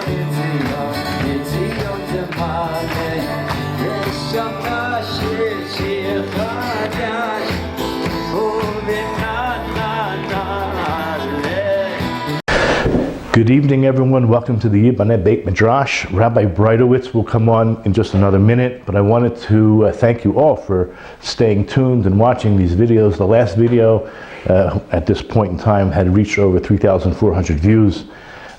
Good evening, everyone. Welcome to the Yiboneh Beit Midrash. Rabbi Breitowitz will come on in just another minute, but I wanted to thank you all for staying tuned and watching these videos. The last video at this point in time had reached over 3,400 views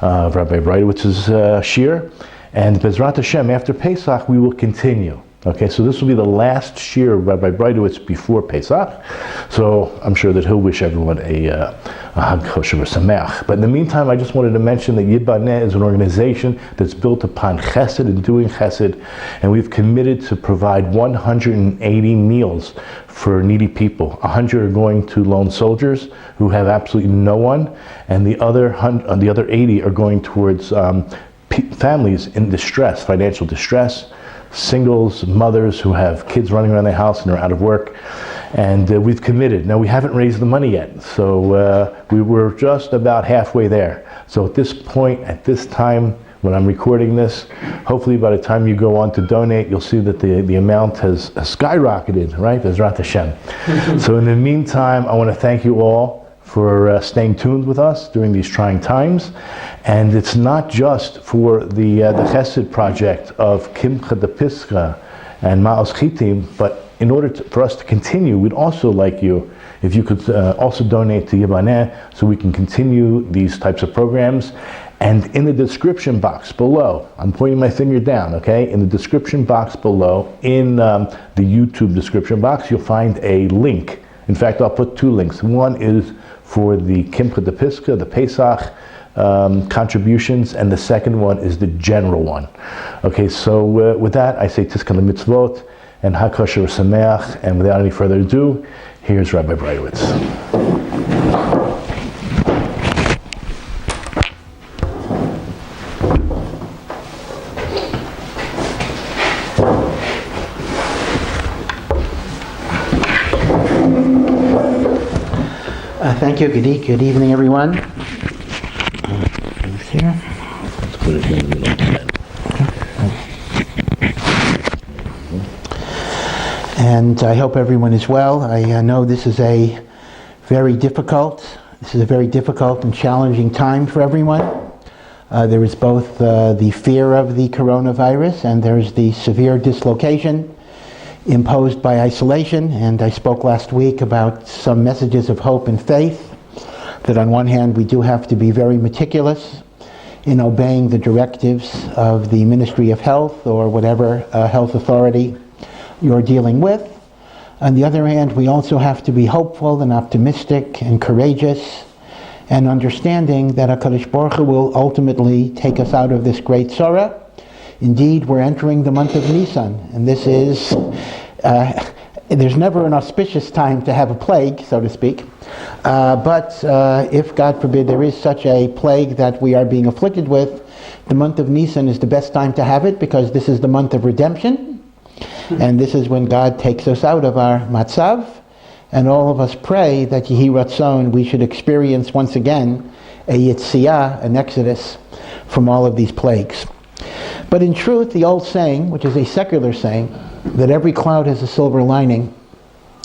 of Rabbi Breitowitz's shir, and Bezrat Hashem, after Pesach, we will continue. Okay, so this will be the last shir of Rabbi Breitowitz before Pesach, so I'm sure that he'll wish everyone a Hag Kosher Sameach. But in the meantime, I just wanted to mention that Yiboneh is an organization that's built upon Chesed and doing Chesed, and we've committed to provide 180 meals for needy people. 100 are going to lone soldiers who have absolutely no one, and the other 80 are going towards families in distress, financial distress, singles, mothers who have kids running around their house and are out of work, and we've committed. Now, we haven't raised the money yet, so we were just about halfway there. So at this point, at this time, when I'm recording this, hopefully by the time you go on to donate, you'll see that the amount has skyrocketed, right? Bezrat Hashem. So in the meantime, I want to thank you all for staying tuned with us during these trying times. And it's not just for the Chesed project of Kimcha de Pischa and Ma'os Chitim, but in order for us to continue, we'd also like you, if you could also donate to Yiboneh so we can continue these types of programs. And in the description box below, I'm pointing my finger down, okay? In the description box below, in the YouTube description box, you'll find a link. In fact, I'll put two links. One is for the Kimcha de Pischa, the Pesach contributions, and the second one is the general one. Okay, so with that, I say Tiskan LeMitzvot and Hag Kosher Sameach, and without any further ado, here's Rabbi Breitowitz. Thank you. Good evening, everyone. Here. Let's put it here in the middle of the bed. And I hope everyone is well. I know this is a very difficult and challenging time for everyone. There is both the fear of the coronavirus, and there's the severe dislocation imposed by isolation. And I spoke last week about some messages of hope and faith, that on one hand we do have to be very meticulous in obeying the directives of the Ministry of Health or whatever health authority you're dealing with. On the other hand, we also have to be hopeful and optimistic and courageous and understanding that HaKadosh Baruch Hu will ultimately take us out of this great sorrow. Indeed, we're entering the month of Nisan, and this is, there's never an auspicious time to have a plague, so to speak. But if, God forbid, there is such a plague that we are being afflicted with, the month of Nisan is the best time to have it, because this is the month of redemption, and this is when God takes us out of our matzav, and all of us pray that Yehi Ratzon, we should experience once again a Yitziah, an exodus from all of these plagues. But in truth, the old saying, which is a secular saying, that every cloud has a silver lining,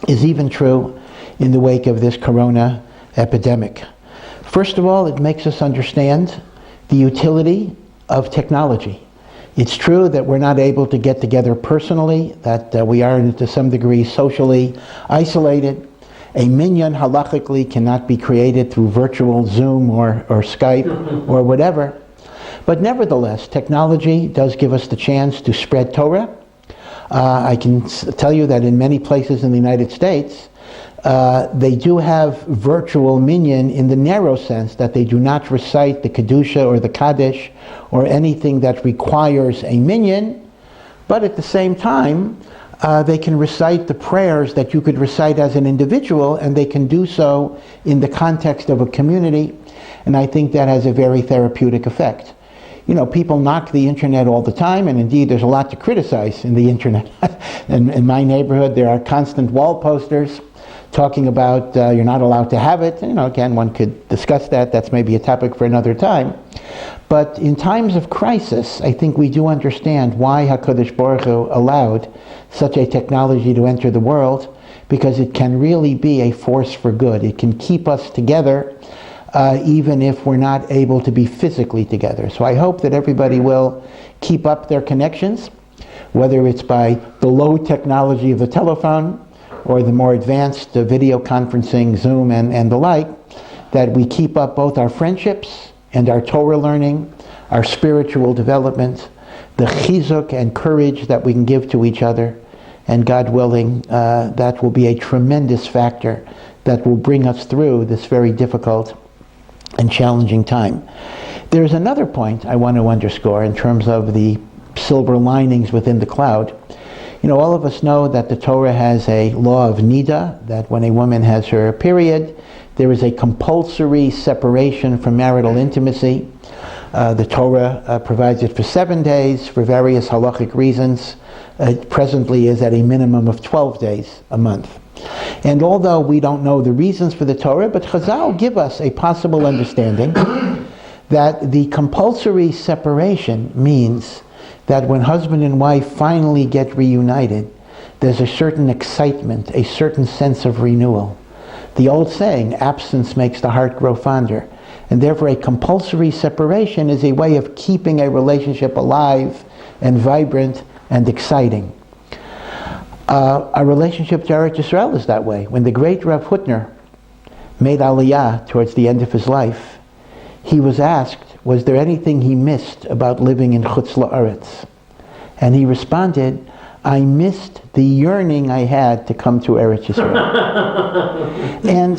is even true in the wake of this corona epidemic. First of all, it makes us understand the utility of technology. It's true that we're not able to get together personally, that we are to some degree socially isolated. A minyan halachically cannot be created through virtual Zoom or Skype or whatever. But nevertheless, technology does give us the chance to spread Torah. I can tell you that in many places in the United States, they do have virtual minyan in the narrow sense that they do not recite the Kedusha or the Kaddish or anything that requires a minyan, but at the same time, they can recite the prayers that you could recite as an individual, and they can do so in the context of a community, and I think that has a very therapeutic effect. You know, people knock the internet all the time, and indeed there's a lot to criticize in the internet. In my neighborhood, there are constant wall posters talking about you're not allowed to have it. You know, again, one could discuss that. That's maybe a topic for another time. But in times of crisis, I think we do understand why HaKadosh Baruch Hu allowed such a technology to enter the world, because it can really be a force for good. It can keep us together even if we're not able to be physically together. So I hope that everybody will keep up their connections, whether it's by the low technology of the telephone or the more advanced video conferencing, Zoom and the like, that we keep up both our friendships and our Torah learning, our spiritual development, the chizuk and courage that we can give to each other, and God willing, that will be a tremendous factor that will bring us through this very difficult and challenging time. There's another point I want to underscore in terms of the silver linings within the cloud. You know, all of us know that the Torah has a law of nida, that when a woman has her period, there is a compulsory separation from marital intimacy. The Torah provides it for 7 days for various halachic reasons. It presently is at a minimum of 12 days a month. And although we don't know the reasons for the Torah, but Chazal give us a possible understanding that the compulsory separation means that when husband and wife finally get reunited, there's a certain excitement, a certain sense of renewal. The old saying, absence makes the heart grow fonder. And therefore a compulsory separation is a way of keeping a relationship alive and vibrant and exciting. Our relationship to Eretz Yisrael is that way. When the great Rav Hutner made Aliyah towards the end of his life, he was asked, was there anything he missed about living in Chutz La'aretz? And he responded, I missed the yearning I had to come to Eretz Yisrael. And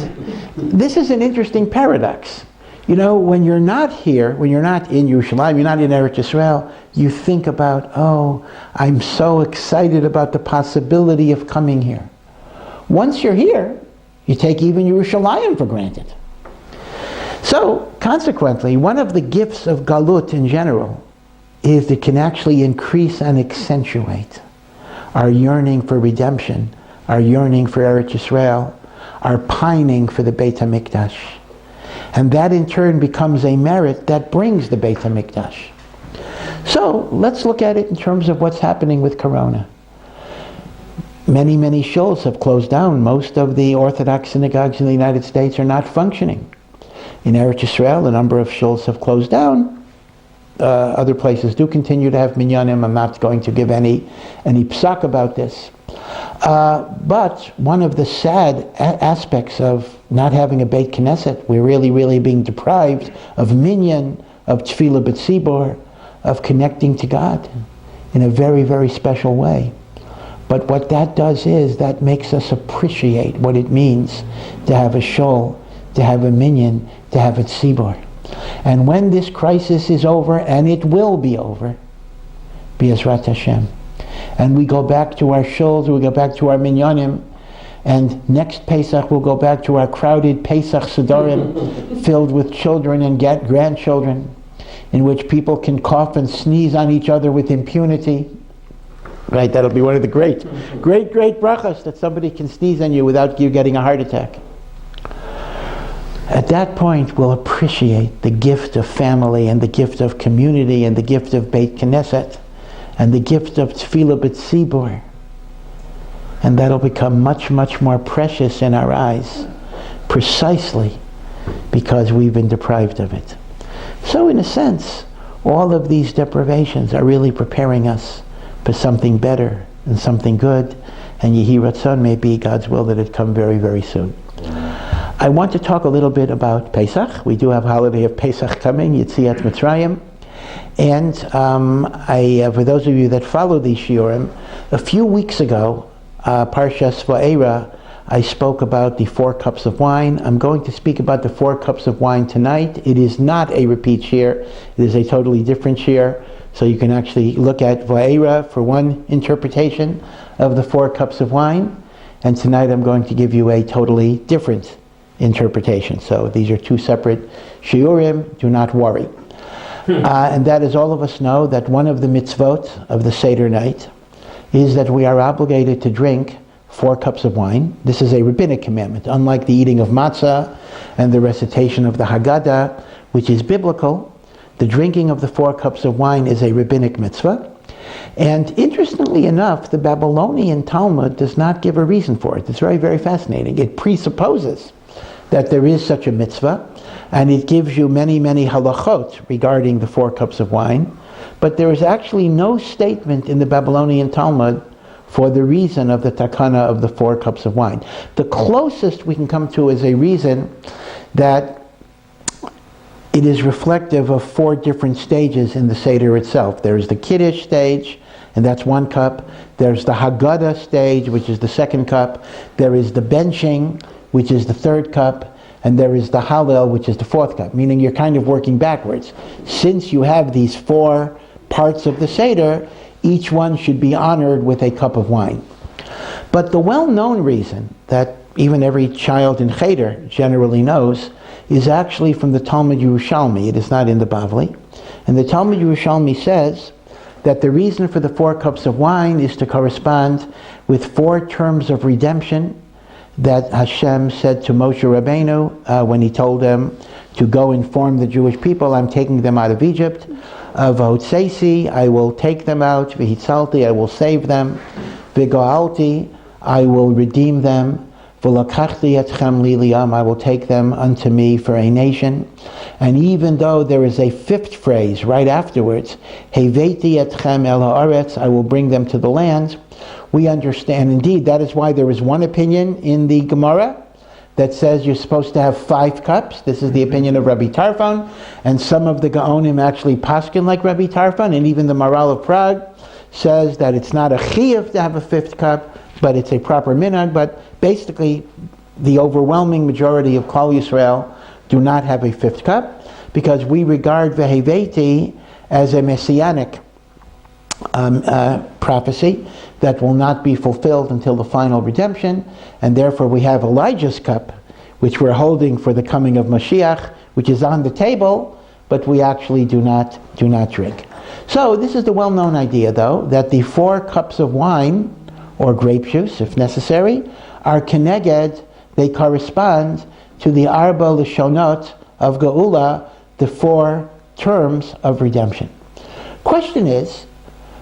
this is an interesting paradox. You know, when you're not here, when you're not in Yerushalayim, you're not in Eretz Yisrael, you think about, oh, I'm so excited about the possibility of coming here. Once you're here, you take even Yerushalayim for granted. So, consequently, one of the gifts of Galut in general is it can actually increase and accentuate our yearning for redemption, our yearning for Eretz Yisrael, our pining for the Beit HaMikdash. And that in turn becomes a merit that brings the Beit HaMikdash. So let's look at it in terms of what's happening with Corona. Many, many shuls have closed down. Most of the Orthodox synagogues in the United States are not functioning. In Eretz Yisrael, a number of shuls have closed down. Other places do continue to have minyanim. I'm not going to give any psak about this. But one of the sad aspects of not having a Beit Knesset, we're really, really being deprived of minyan, of tefillah b'tzibor, of connecting to God in a very, very special way. But what that does is that makes us appreciate what it means to have a shul, to have a minyan, to have a tzibor. And when this crisis is over, and it will be over, B'ezrat Hashem, and we go back to our shuls, we go back to our minyanim, and next Pesach we'll go back to our crowded Pesach Sedarim filled with children and grandchildren, in which people can cough and sneeze on each other with impunity. Right, that'll be one of the great brachas, that somebody can sneeze on you without you getting a heart attack. At that point, we'll appreciate the gift of family and the gift of community and the gift of Beit Knesset and the gift of Tefillah B'tzibor. And that'll become much, much more precious in our eyes, precisely because we've been deprived of it. So in a sense, all of these deprivations are really preparing us for something better and something good, and Yehi Ratzon, may be God's will that it come very, very soon. I want to talk a little bit about Pesach. We do have a holiday of Pesach coming, Yetziat Mitzrayim. And for those of you that follow these shiurim, a few weeks ago, Parshas Va'era, I spoke about the 4 cups of wine. I'm going to speak about the 4 cups of wine tonight. It is not a repeat shiur. It is a totally different shiur. So you can actually look at Va'era for one interpretation of the 4 cups of wine. And tonight I'm going to give you a totally different interpretation. So these are 2 separate shiurim. Do not worry. And that is, all of us know that one of the mitzvot of the Seder night is that we are obligated to drink 4 cups of wine. This is a rabbinic commandment, unlike the eating of matzah and the recitation of the Haggadah, which is biblical. The drinking of the 4 cups of wine is a rabbinic mitzvah. And interestingly enough, the Babylonian Talmud does not give a reason for it. It's very, very fascinating. It presupposes that there is such a mitzvah, and it gives you many, many halachot regarding the 4 cups of wine. But there is actually no statement in the Babylonian Talmud for the reason of the takana of the 4 cups of wine. The closest we can come to is a reason that it is reflective of 4 different stages in the Seder itself. There's the Kiddush stage, and that's 1 cup. There's the Haggadah stage, which is the 2nd cup. There is the benching, which is the 3rd cup. And there is the Hallel, which is the 4th cup, meaning you're kind of working backwards. Since you have these 4 parts of the Seder, each one should be honored with a cup of wine. But the well-known reason that even every child in Cheder generally knows is actually from the Talmud Yerushalmi. It is not in the Bavli. And the Talmud Yerushalmi says that the reason for the 4 cups of wine is to correspond with 4 terms of redemption that Hashem said to Moshe Rabbeinu when he told them to go inform the Jewish people, I'm taking them out of Egypt. V'hotzeisi, I will take them out. V'hitzalti, I will save them. V'goalti, I will redeem them. V'lakachti etchem li liyam, I will take them unto me for a nation. And even though there is a 5th phrase right afterwards, Heveti etchem el haaretz, I will bring them to the land, we understand, indeed, that is why there is one opinion in the Gemara that says you're supposed to have 5 cups. This is the opinion of Rabbi Tarfon, and some of the Gaonim actually paskin like Rabbi Tarfon, and even the Maral of Prague says that it's not a chiyuv to have a 5th cup, but it's a proper minhag. But basically, the overwhelming majority of Klal Yisrael do not have a 5th cup, because we regard Veheveti as a messianic prophecy that will not be fulfilled until the final redemption, and therefore we have Elijah's cup, which we're holding for the coming of Mashiach, which is on the table, but we actually do not drink. So this is the well-known idea, though, that the 4 cups of wine, or grape juice, if necessary, are keneged, they correspond to the Arba Lashonot of Geula, the 4 terms of redemption. Question is,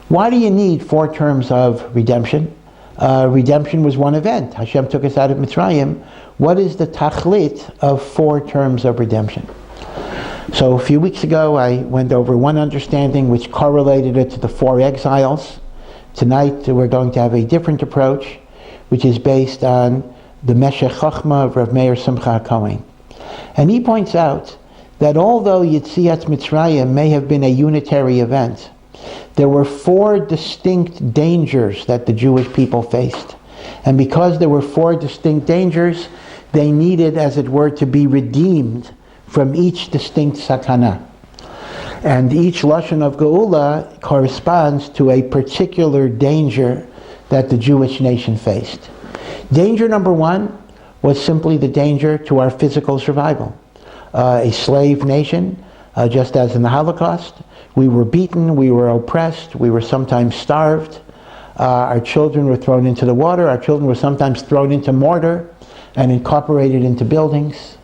why do you need 4 terms of redemption? Redemption was one event. Hashem took us out of Mitzrayim. What is the tachlit of 4 terms of redemption? So a few weeks ago I went over one understanding which correlated it to the 4 exiles. Tonight we're going to have a different approach, which is based on the Meshech Chochmah of Rav Meir Simcha HaKohen. And he points out that although Yetziat Mitzrayim may have been a unitary event, there were 4 distinct dangers that the Jewish people faced. And because there were 4 distinct dangers, they needed, as it were, to be redeemed from each distinct sakana. And each Loshon of Geula corresponds to a particular danger that the Jewish nation faced. Danger number 1 was simply the danger to our physical survival. A slave nation, just as in the Holocaust, we were beaten, we were oppressed, we were sometimes starved. Our children were thrown into the water, our children were sometimes thrown into mortar and incorporated into buildings.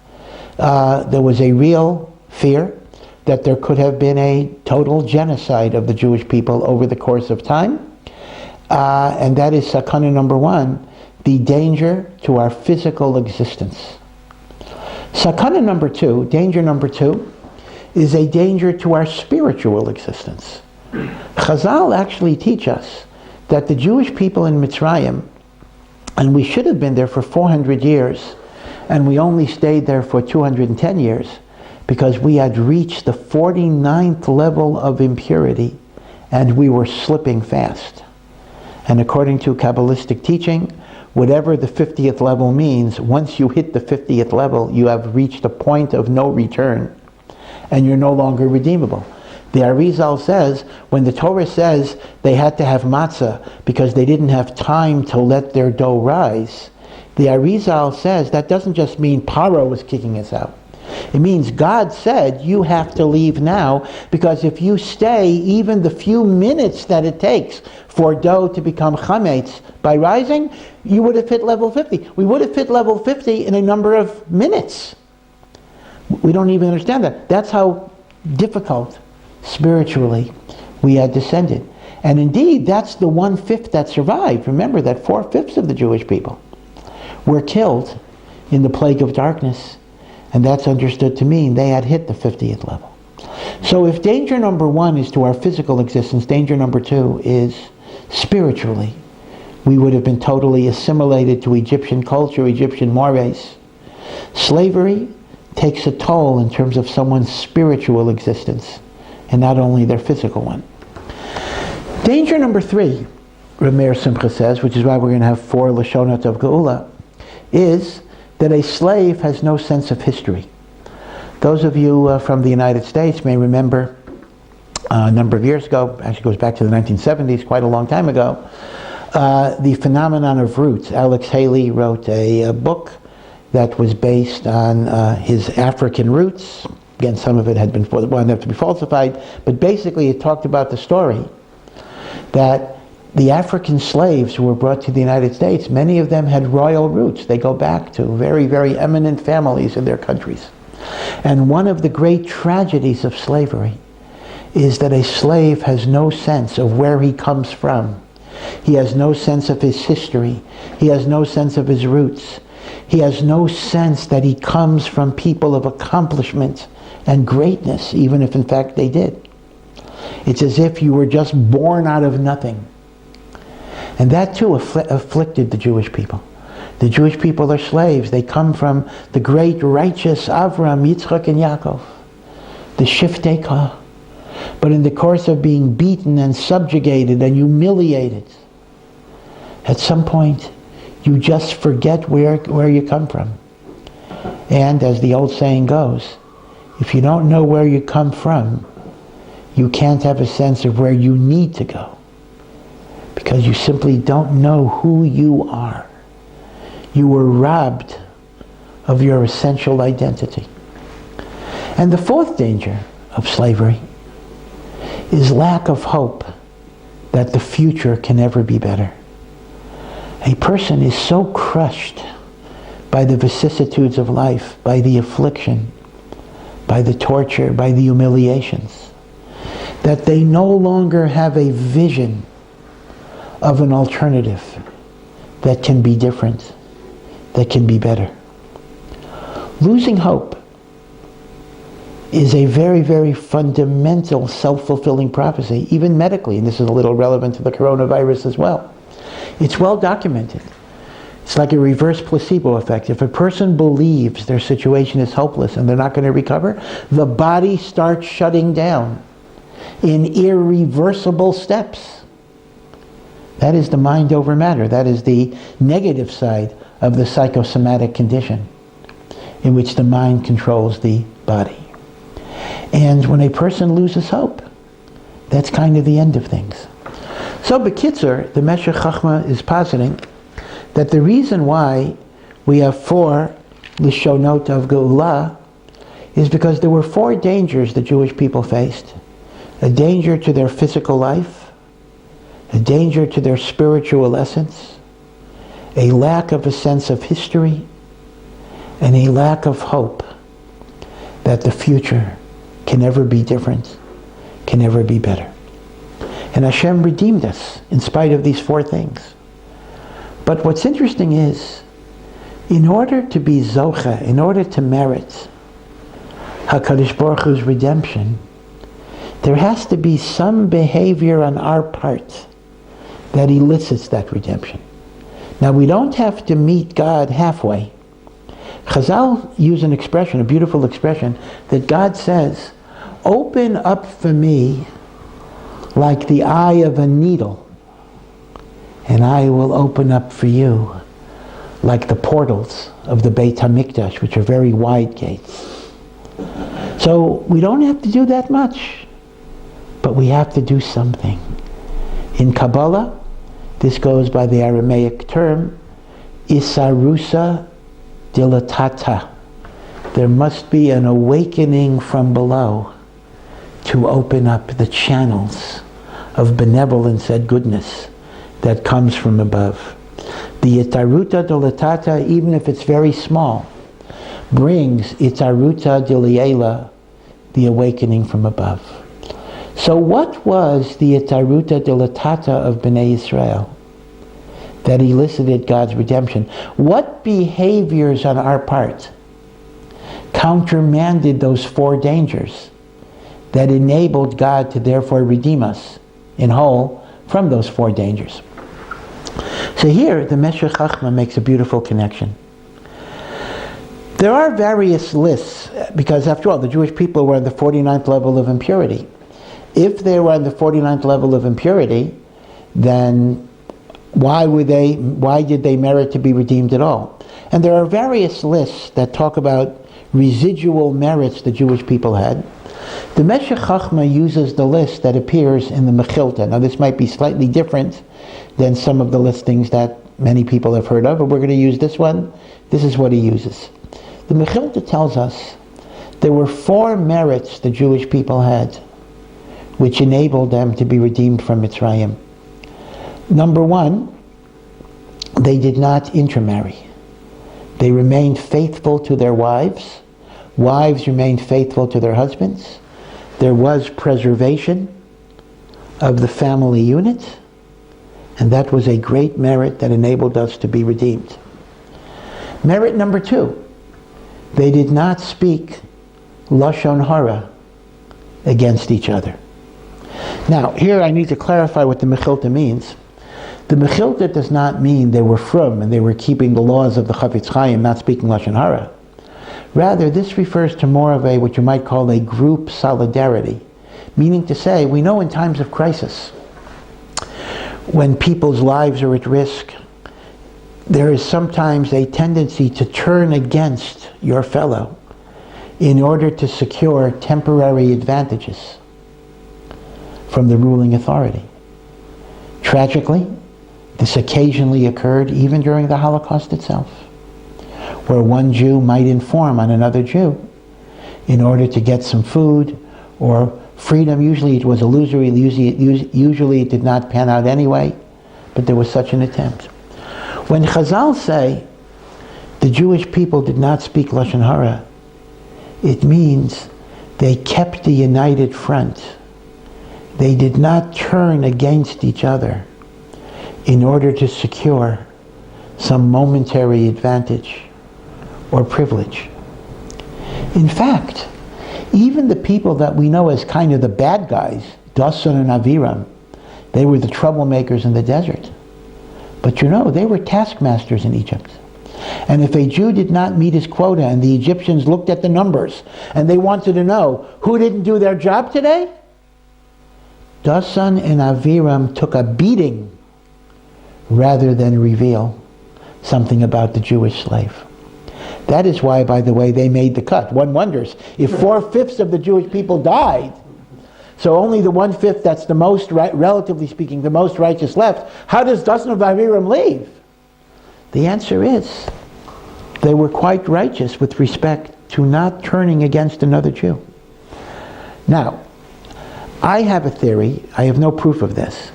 There was a real fear that there could have been a total genocide of the Jewish people over the course of time. And that is sakana number 1, the danger to our physical existence. Sakana number 2, danger number 2, is a danger to our spiritual existence. Chazal actually teach us that the Jewish people in Mitzrayim, and we should have been there for 400 years, and we only stayed there for 210 years, because we had reached the 49th level of impurity, and we were slipping fast. And according to Kabbalistic teaching, whatever the 50th level means, once you hit the 50th level, you have reached a point of no return, and you're no longer redeemable. The Arizal says, when the Torah says they had to have matzah because they didn't have time to let their dough rise, the Arizal says that doesn't just mean Paro was kicking us out. It means God said, you have to leave now, because if you stay even the few minutes that it takes for dough to become chametz by rising, you would have hit level 50. We would have hit level 50 in a number of minutes. We don't even understand that. That's how difficult spiritually we had descended. And indeed, that's the 1/5 that survived. Remember that 4/5 of the Jewish people were killed in the plague of darkness, and that's understood to mean they had hit the 50th level. So if danger number 1 is to our physical existence, danger number 2 is spiritually. We would have been totally assimilated to Egyptian culture, Egyptian mores. Slavery takes a toll in terms of someone's spiritual existence, and not only their physical one. Danger number 3, Rameir Simcha says, which is why we're going to have 4 Lashonot of Geula, is that a slave has no sense of history. Those of you from the United States may remember a number of years ago, actually goes back to the 1970s, quite a long time ago, the phenomenon of roots. Alex Haley wrote a book that was based on his African roots. Again, some of it had been wound up to be falsified, but basically it talked about the story that the African slaves who were brought to the United States, many of them had royal roots. They go back to very, very eminent families in their countries. And one of the great tragedies of slavery is that a slave has no sense of where he comes from. He has no sense of his history. He has no sense of his roots. He has no sense that he comes from people of accomplishment and greatness, even if in fact they did. It's as if you were just born out of nothing. And that too afflicted the Jewish people. The Jewish people are slaves. They come from the great righteous Avram, Yitzchak, and Yaakov, the Shiftei Ka. But in the course of being beaten and subjugated and humiliated, at some point you just forget where you come from. And as the old saying goes, if you don't know where you come from, you can't have a sense of where you need to go, because you simply don't know who you are. You were robbed of your essential identity. And the 4th danger of slavery is lack of hope that the future can ever be better. A person is so crushed by the vicissitudes of life, by the affliction, by the torture, by the humiliations, that they no longer have a vision of an alternative that can be different, that can be better. Losing hope is a very, very fundamental self-fulfilling prophecy, even medically, and this is a little relevant to the coronavirus as well. It's well documented. It's like a reverse placebo effect. If a person believes their situation is hopeless and they're not going to recover, the body starts shutting down in irreversible steps. That is the mind over matter. That is the negative side of the psychosomatic condition, in which the mind controls the body. And when a person loses hope, that's kind of the end of things. So B'kitzur, the Meshech Chachma is positing that the reason why we have 4 Lishonot of Geula is because there were 4 dangers the Jewish people faced. A danger to their physical life, a danger to their spiritual essence, a lack of a sense of history, and a lack of hope that the future can ever be different, can ever be better. And Hashem redeemed us in spite of these 4 things. But what's interesting is, in order to be Zocha, in order to merit HaKadosh Baruch Hu's redemption, there has to be some behavior on our part that elicits that redemption. Now, we don't have to meet God halfway. Chazal use an expression, a beautiful expression, that God says, open up for me like the eye of a needle, and I will open up for you like the portals of the Beit HaMikdash, which are very wide gates. So we don't have to do that much, but we have to do something. In Kabbalah, this goes by the Aramaic term, Isarusa dilatata. There must be an awakening from below to open up the channels of benevolence and goodness that comes from above. The itaruta dilatata, even if it's very small, brings itaruta diliela, the awakening from above. So what was the itaruta dilatata of Bnei Yisrael that elicited God's redemption? What behaviors on our part countermanded those four dangers that enabled God to therefore redeem us in whole from those four dangers? So here, the Meshech Chochmah makes a beautiful connection. There are various lists, because after all, the Jewish people were on the 49th level of impurity. If they were on the 49th level of impurity, then why did they merit to be redeemed at all? And there are various lists that talk about residual merits the Jewish people had. The Meshech Chochmah uses the list that appears in the Mechilta. Now this might be slightly different than some of the listings that many people have heard of, but we're going to use this one. This is what he uses. The Mechilta tells us there were four merits the Jewish people had which enabled them to be redeemed from Mitzrayim. Number one, they did not intermarry. They remained faithful to their wives. Wives remained faithful to their husbands. There was preservation of the family unit, and that was a great merit that enabled us to be redeemed. Merit number two, they did not speak Loshon Hara against each other. Now, here I need to clarify what the Mechilta means. The Mechilta does not mean they were frum and they were keeping the laws of the Chafetz Chaim, not speaking Loshon Hara. Rather, this refers to more of what you might call a group solidarity, meaning to say, we know in times of crisis, when people's lives are at risk, there is sometimes a tendency to turn against your fellow in order to secure temporary advantages from the ruling authority. Tragically, this occasionally occurred even during the Holocaust itself, where one Jew might inform on another Jew in order to get some food or freedom. Usually it was illusory, usually it did not pan out anyway, but there was such an attempt. When Chazal say the Jewish people did not speak Loshon Hara, it means they kept a united front. They did not turn against each other in order to secure some momentary advantage or privilege. In fact, even the people that we know as kind of the bad guys, Dasan and Aviram, they were the troublemakers in the desert. But you know, they were taskmasters in Egypt. And if a Jew did not meet his quota and the Egyptians looked at the numbers and they wanted to know who didn't do their job today, Dasan and Aviram took a beating rather than reveal something about the Jewish slave. That is why, by the way, they made the cut. One wonders, if 4/5 of the Jewish people died, so only the 1/5 that's the most, relatively speaking, the most righteous left, how does Dasan and Aviram leave? The answer is, they were quite righteous with respect to not turning against another Jew. Now, I have a theory, I have no proof of this,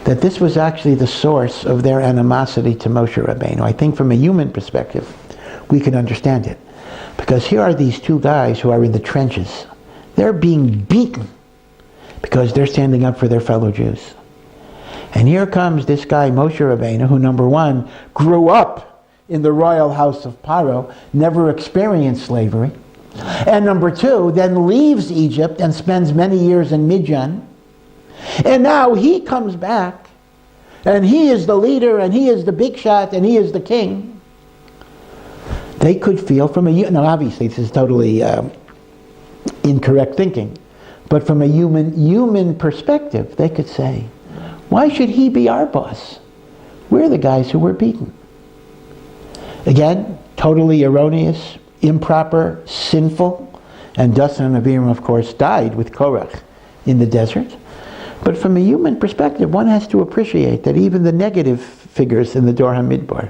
that this was actually the source of their animosity to Moshe Rabbeinu. I think from a human perspective, we can understand it. Because here are these two guys who are in the trenches. They're being beaten because they're standing up for their fellow Jews. And here comes this guy, Moshe Rabbeinu, who, number one, grew up in the royal house of Paro, never experienced slavery. And number two, then leaves Egypt and spends many years in Midian. And now he comes back, and he is the leader, and he is the big shot, and he is the king. They could feel from now obviously this is totally incorrect thinking, but from a human perspective, they could say, why should he be our boss? We're the guys who were beaten. Again, totally erroneous, improper, sinful, and Dasan and Aviram, of course, died with Korach in the desert. But from a human perspective, one has to appreciate that even the negative figures in the Dor HaMidbar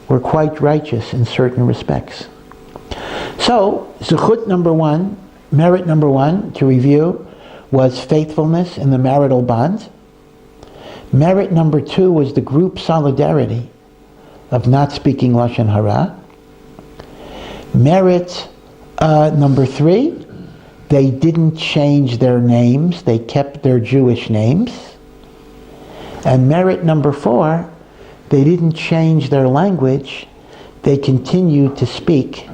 were quite righteous in certain respects. So, Zechut number one, merit number one, to review, was faithfulness in the marital bond. Merit number two was the group solidarity of not speaking Loshon Hara. Merit number three, They didn't change their names. They kept their Jewish names. And merit number 4, they didn't change their language. They continued to speak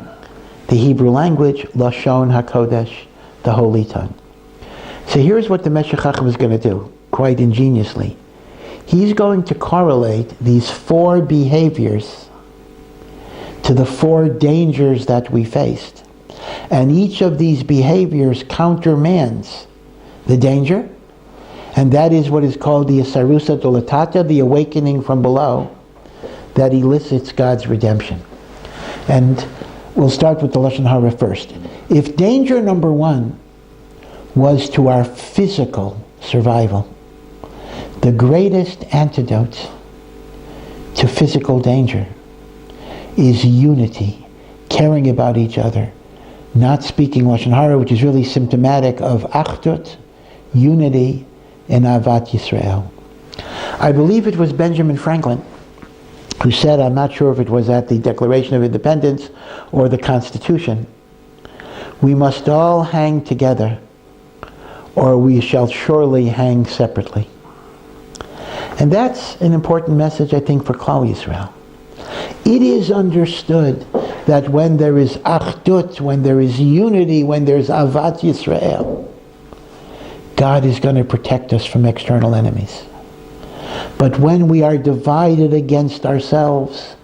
the Hebrew language, Loshon HaKodesh, the Holy Tongue. So here's what the Meshech Chacham is going to do, quite ingeniously. He's going to correlate these 4 behaviors to the 4 dangers that we faced. And each of these behaviors countermands the danger, and that is what is called the Asarusa Dolatata, the awakening from below, that elicits God's redemption. And we'll start with the Loshon Hara first. If danger number 1 was to our physical survival, the greatest antidote to physical danger is unity, caring about each other, not speaking Loshon Hara, which is really symptomatic of Achdut, unity, and Avat Yisrael. I believe it was Benjamin Franklin who said, I'm not sure if it was at the Declaration of Independence or the Constitution, we must all hang together or we shall surely hang separately. And that's an important message, I think, for Klal Yisrael. It is understood that when there is Achdut, when there is unity, when there's Avat Yisrael, God is going to protect us from external enemies. But when we are divided against ourselves,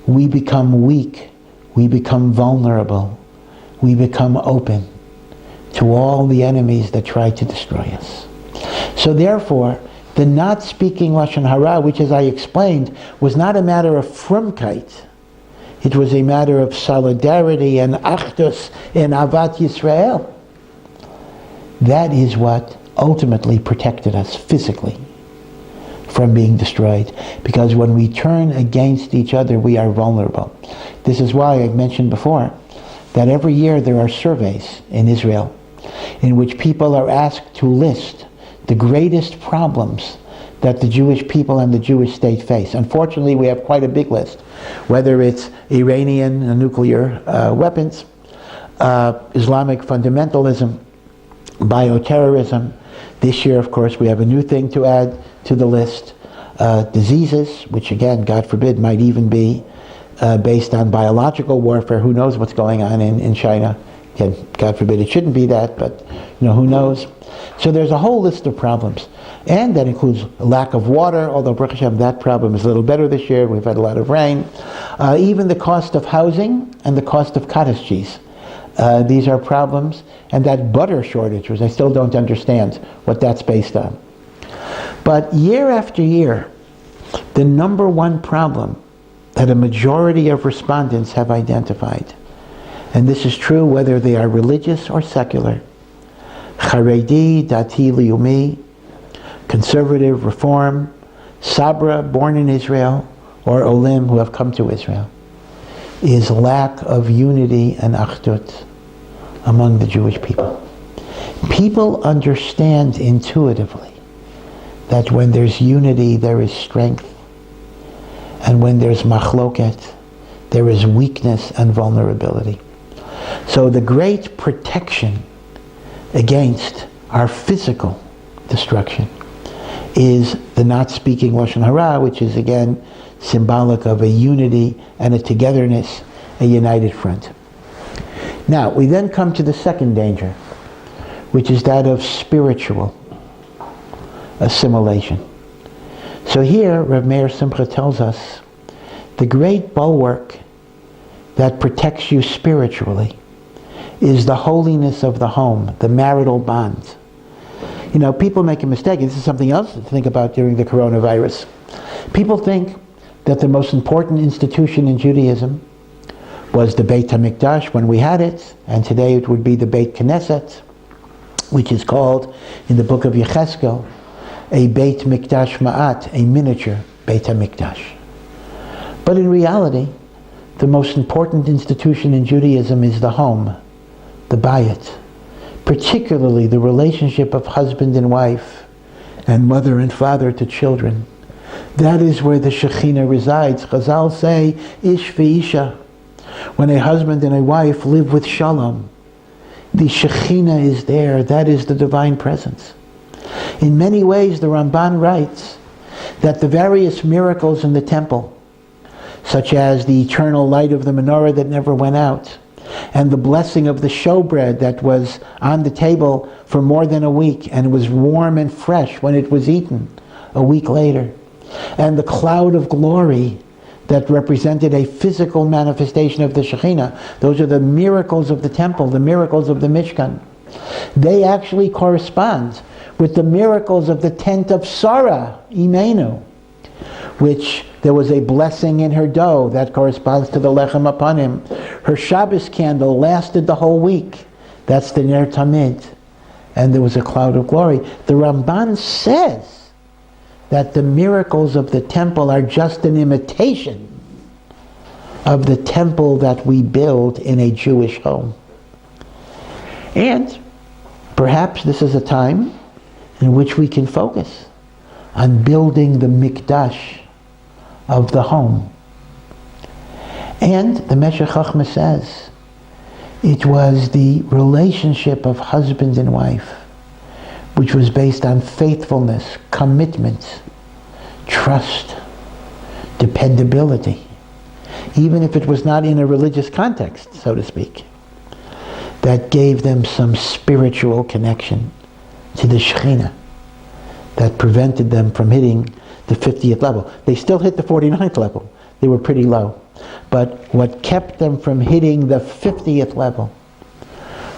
we become weak, we become vulnerable, we become open to all the enemies that try to destroy us. So therefore, the not speaking Lashon Hara, which as I explained, was not a matter of frumkeit, it was a matter of solidarity and achdus and avat Yisrael. That is what ultimately protected us physically from being destroyed. Because when we turn against each other, we are vulnerable. This is why I mentioned before that every year there are surveys in Israel in which people are asked to list the greatest problems that the Jewish people and the Jewish state face. Unfortunately, we have quite a big list, whether it's Iranian nuclear weapons, Islamic fundamentalism, bioterrorism. This year, of course, we have a new thing to add to the list, diseases, which again, God forbid, might even be based on biological warfare. Who knows what's going on in China? Again, God forbid it shouldn't be that, but who knows? So there's a whole list of problems. And that includes a lack of water, although Baruch Hashem, that problem is a little better this year. We've had a lot of rain. Even the cost of housing and the cost of cottage cheese. These are problems. And that butter shortage, which I still don't understand what that's based on. But year after year, the number one problem that a majority of respondents have identified, and this is true whether they are religious or secular, Charedi, Dati, Leumi, conservative, reform, Sabra, born in Israel, or Olim, who have come to Israel, is lack of unity and achdut among the Jewish people. People understand intuitively that when there's unity, there is strength, and when there's machloket, there is weakness and vulnerability. So the great protection against our physical destruction is the not speaking Loshon Hara, which is again symbolic of a unity and a togetherness, a united front. Now, we then come to the second danger, which is that of spiritual assimilation. So here, Rav Meir Simcha tells us, the great bulwark that protects you spiritually is the holiness of the home, the marital bond. People make a mistake, and this is something else to think about during the coronavirus. People think that the most important institution in Judaism was the Beit HaMikdash when we had it, and today it would be the Beit Knesset, which is called in the book of Yecheskel a Beit Mikdash Ma'at, a miniature Beit HaMikdash. But in reality, the most important institution in Judaism is the home, the bayit, particularly the relationship of husband and wife, and mother and father to children. That is where the Shekhinah resides. Chazal say, Ish ve'isha. When a husband and a wife live with shalom, The Shekhinah is there. That is the divine presence. In many ways, the Ramban writes that the various miracles in the temple, such as the eternal light of the menorah that never went out, and the blessing of the showbread that was on the table for more than a week and was warm and fresh when it was eaten a week later, and the cloud of glory that represented a physical manifestation of the Shekhinah. Those are the miracles of the temple, the miracles of the Mishkan. They actually correspond with the miracles of the tent of Sarah, Imenu, which there was a blessing in her dough that corresponds to the lechem upon him. Her Shabbos candle lasted the whole week. That's the Ner Tamid. And there was a cloud of glory. The Ramban says that the miracles of the temple are just an imitation of the temple that we build in a Jewish home. And perhaps this is a time in which we can focus on building the mikdash of the home. And the Meshech Chochmah says it was the relationship of husband and wife which was based on faithfulness, commitment, trust, dependability, even if it was not in a religious context, so to speak, that gave them some spiritual connection to the Shekhinah that prevented them from hitting the 50th level. They still hit the 49th level. They were pretty low. But what kept them from hitting the 50th level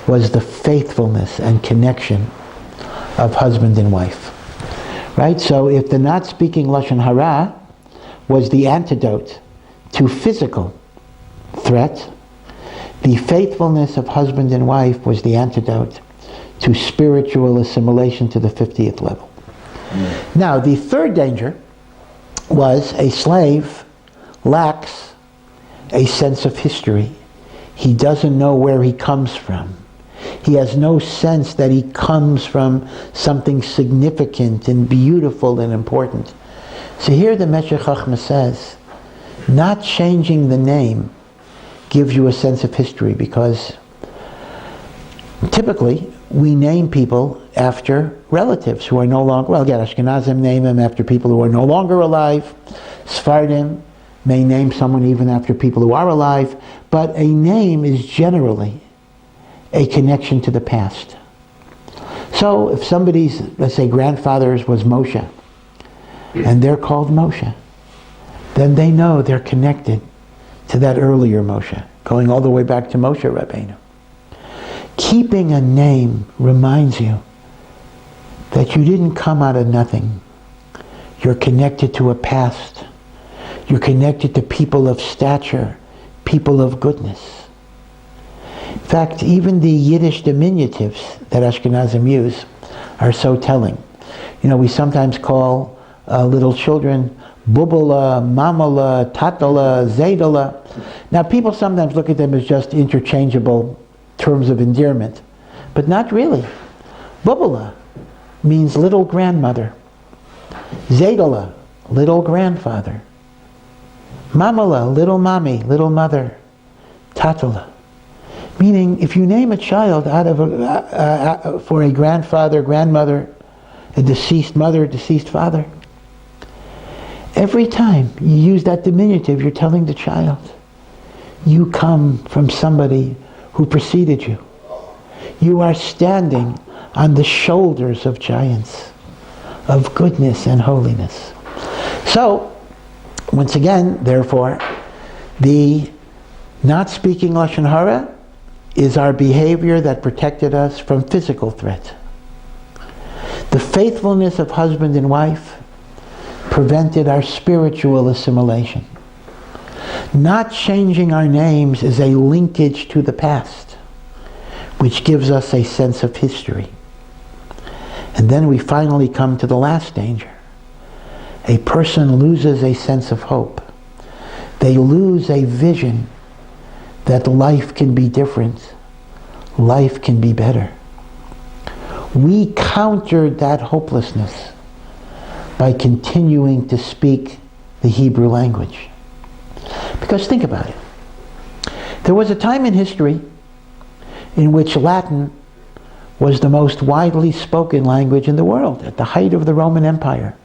was the faithfulness and connection of husband and wife. Right? So if the not speaking Loshon Hara was the antidote to physical threat, the faithfulness of husband and wife was the antidote to spiritual assimilation to the 50th level. Now, the third danger was a slave lacks a sense of history. He doesn't know where he comes from. He has no sense that he comes from something significant and beautiful and important. So here the Meshech Chochmah says, not changing the name gives you a sense of history, because typically we name people after relatives who are no longer, well, again, Ashkenazim name them after people who are no longer alive. Sephardim may name someone even after people who are alive, but a name is generally a connection to the past. So if somebody's, let's say, grandfather's was Moshe, and they're called Moshe, then they know they're connected to that earlier Moshe, going all the way back to Moshe Rabbeinu. Keeping a name reminds you that you didn't come out of nothing. You're connected to a past. You're connected to people of stature, people of goodness. In fact, even the Yiddish diminutives that Ashkenazim use are so telling. You know, we sometimes call little children Bubala, Mamala, Tatala, Zaydala. Now, people sometimes look at them as just interchangeable terms of endearment, but not really. Bubala means little grandmother. Zaydala, little grandfather. Mamala, little mommy, little mother. Tatala, meaning if you name a child out of for a grandfather, grandmother, a deceased mother, deceased father, every time you use that diminutive, you're telling the child, you come from somebody who preceded you. You are standing on the shoulders of giants, of goodness and holiness. So, once again, therefore, the not speaking Loshon Hara is our behavior that protected us from physical threat. The faithfulness of husband and wife prevented our spiritual assimilation. Not changing our names is a linkage to the past, which gives us a sense of history. And then we finally come to the last danger. A person loses a sense of hope. They lose a vision that life can be different. Life can be better. We countered that hopelessness by continuing to speak the Hebrew language. Because think about it. There was a time in history in which Latin was the most widely spoken language in the world at the height of the Roman Empire,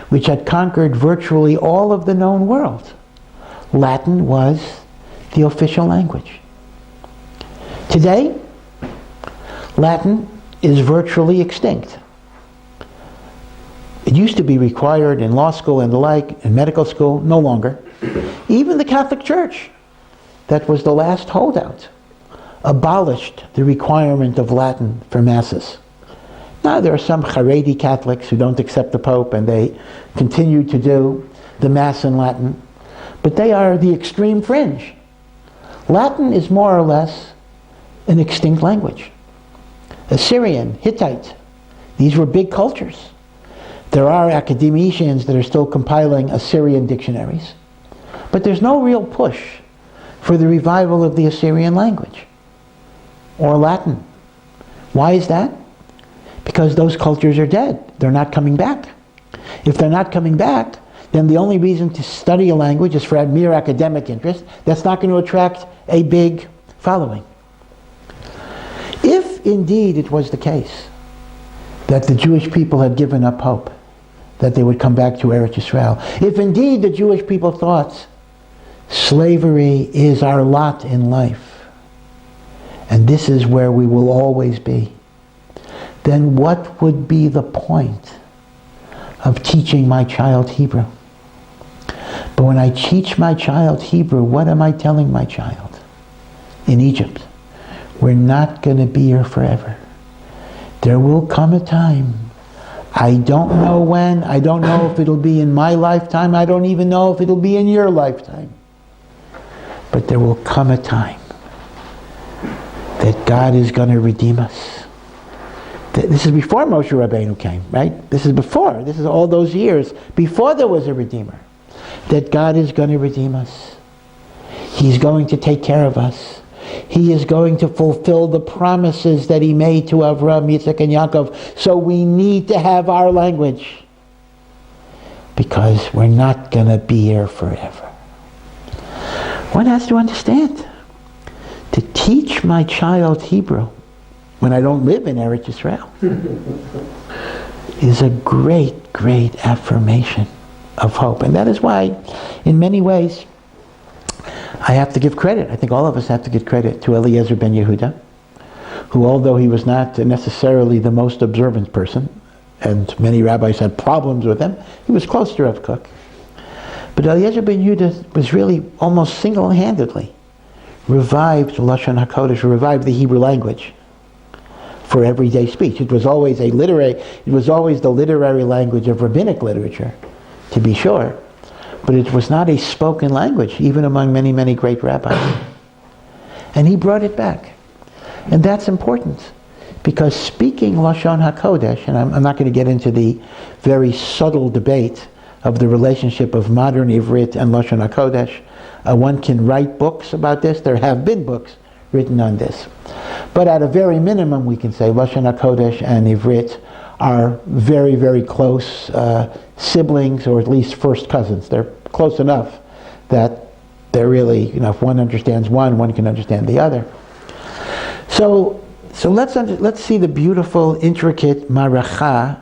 which had conquered virtually all of the known world. Latin was the official language. Today, Latin is virtually extinct. It used to be required in law school and the like, in medical school, no longer. Even the Catholic Church, that was the last holdout, abolished the requirement of Latin for masses. Now there are some Haredi Catholics who don't accept the Pope and they continue to do the Mass in Latin, but they are the extreme fringe. Latin is more or less an extinct language. Assyrian, Hittite, these were big cultures. There are academicians that are still compiling Assyrian dictionaries, but there's no real push for the revival of the Assyrian language or Latin. Why is that? Because those cultures are dead. They're not coming back. If they're not coming back, then the only reason to study a language is for mere academic interest. That's not going to attract a big following. If indeed it was the case that the Jewish people had given up hope that they would come back to Eretz Yisrael, if indeed the Jewish people thought slavery is our lot in life, and this is where we will always be, then what would be the point of teaching my child Hebrew? But when I teach my child Hebrew, what am I telling my child? In Egypt, we're not going to be here forever. There will come a time, I don't know when, I don't know if it'll be in my lifetime, I don't even know if it'll be in your lifetime, but there will come a time that God is going to redeem us. This is before Moshe Rabbeinu came, right? This is before. This is all those years before there was a Redeemer. That God is going to redeem us. He's going to take care of us. He is going to fulfill the promises that He made to Avraham, Yitzchak, and Yaakov. So we need to have our language, because we're not going to be here forever. One has to understand, to teach my child Hebrew when I don't live in Eretz Yisrael is a great, great affirmation of hope. And that is why, in many ways, I have to give credit. I think all of us have to give credit to Eliezer ben Yehuda, who, although he was not necessarily the most observant person, and many rabbis had problems with him, he was close to Rav Kook. But Eliezer ben Yehuda was really almost single-handedly revived Loshon HaKodesh, revived the Hebrew language for everyday speech. It was always the literary language of rabbinic literature, to be sure, but it was not a spoken language, even among many, many great rabbis. And he brought it back. And that's important, because speaking Loshon HaKodesh, and I'm not going to get into the very subtle debate of the relationship of modern Ivrit and Loshon HaKodesh. One can write books about this. There have been books written on this. But at a very minimum, we can say Loshon HaKodesh and Ivrit are very, very close siblings, or at least first cousins. They're close enough that they're really, if one understands one can understand the other. So let's see the beautiful, intricate maracha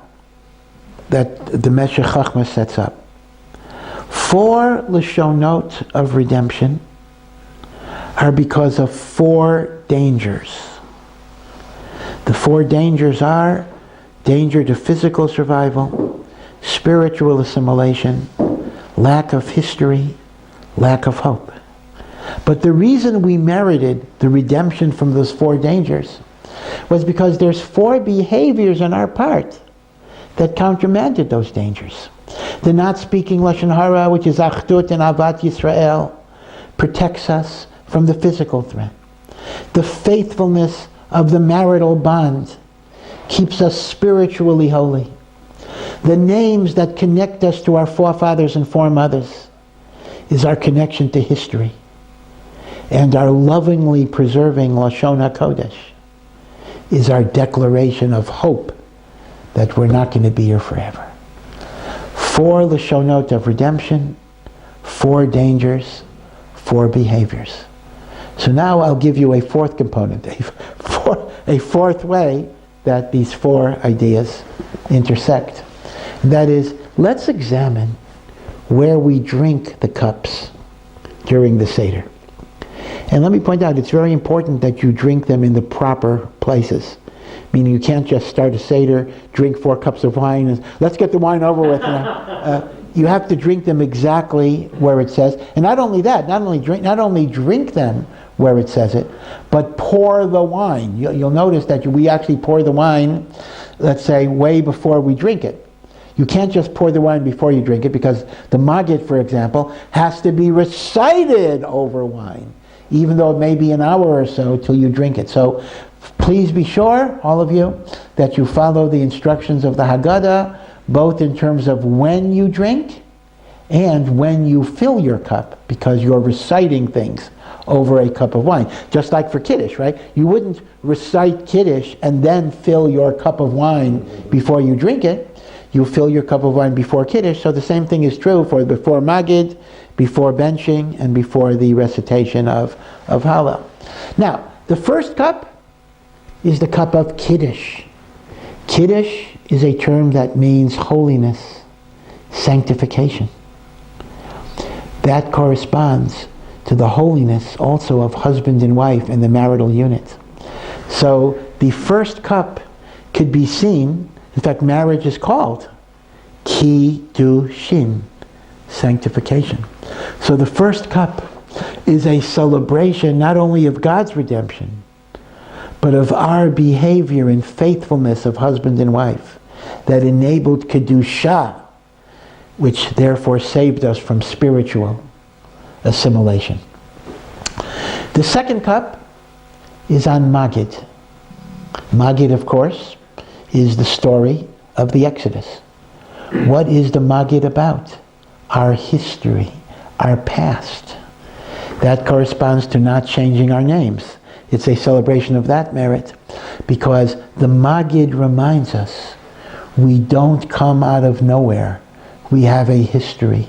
that the Meshech Chochmah sets up. 4 Lashonot of redemption are because of 4 dangers. The 4 dangers are danger to physical survival, spiritual assimilation, lack of history, lack of hope. But the reason we merited the redemption from those 4 dangers was because there's 4 behaviors on our part that countermanded those dangers. The not speaking Loshon Hara, which is Achdut and Avat Yisrael, protects us from the physical threat. The faithfulness of the marital bond keeps us spiritually holy. The names that connect us to our forefathers and foremothers is our connection to history. And our lovingly preserving Loshon HaKodesh is our declaration of hope that we're not going to be here forever. 4 Lashonot of redemption, 4 dangers, 4 behaviors. So now I'll give you a fourth component, a fourth way that these four ideas intersect. And that is, let's examine where we drink the cups during the Seder. And let me point out, it's very important that you drink them in the proper places. Meaning you can't just start a Seder, drink 4 cups of wine, and let's get the wine over with. You have to drink them exactly where it says. And not only that, not only drink them where it says it, but pour the wine. You'll notice that we actually pour the wine, let's say, way before we drink it. You can't just pour the wine before you drink it, because the Maggid, for example, has to be recited over wine, even though it may be an hour or so till you drink it. So please be sure, all of you, that you follow the instructions of the Haggadah, both in terms of when you drink and when you fill your cup, because you're reciting things over a cup of wine. Just like for Kiddush, right? You wouldn't recite Kiddush and then fill your cup of wine before you drink it. You fill your cup of wine before Kiddush. So the same thing is true for before Maggid, before benching, and before the recitation of Hallel. Now, the first cup is the cup of Kiddush. Kiddush is a term that means holiness, sanctification. That corresponds to the holiness also of husband and wife and the marital unit. So the first cup could be seen, in fact marriage is called Kiddushin, sanctification. So the first cup is a celebration not only of God's redemption, but of our behavior and faithfulness of husband and wife that enabled Kedusha, which therefore saved us from spiritual assimilation. The second cup is on Maggid. Maggid, of course, is the story of the Exodus. What is the Maggid about? Our history, our past. That corresponds to not changing our names. It's a celebration of that merit, because the Maggid reminds us we don't come out of nowhere. We have a history.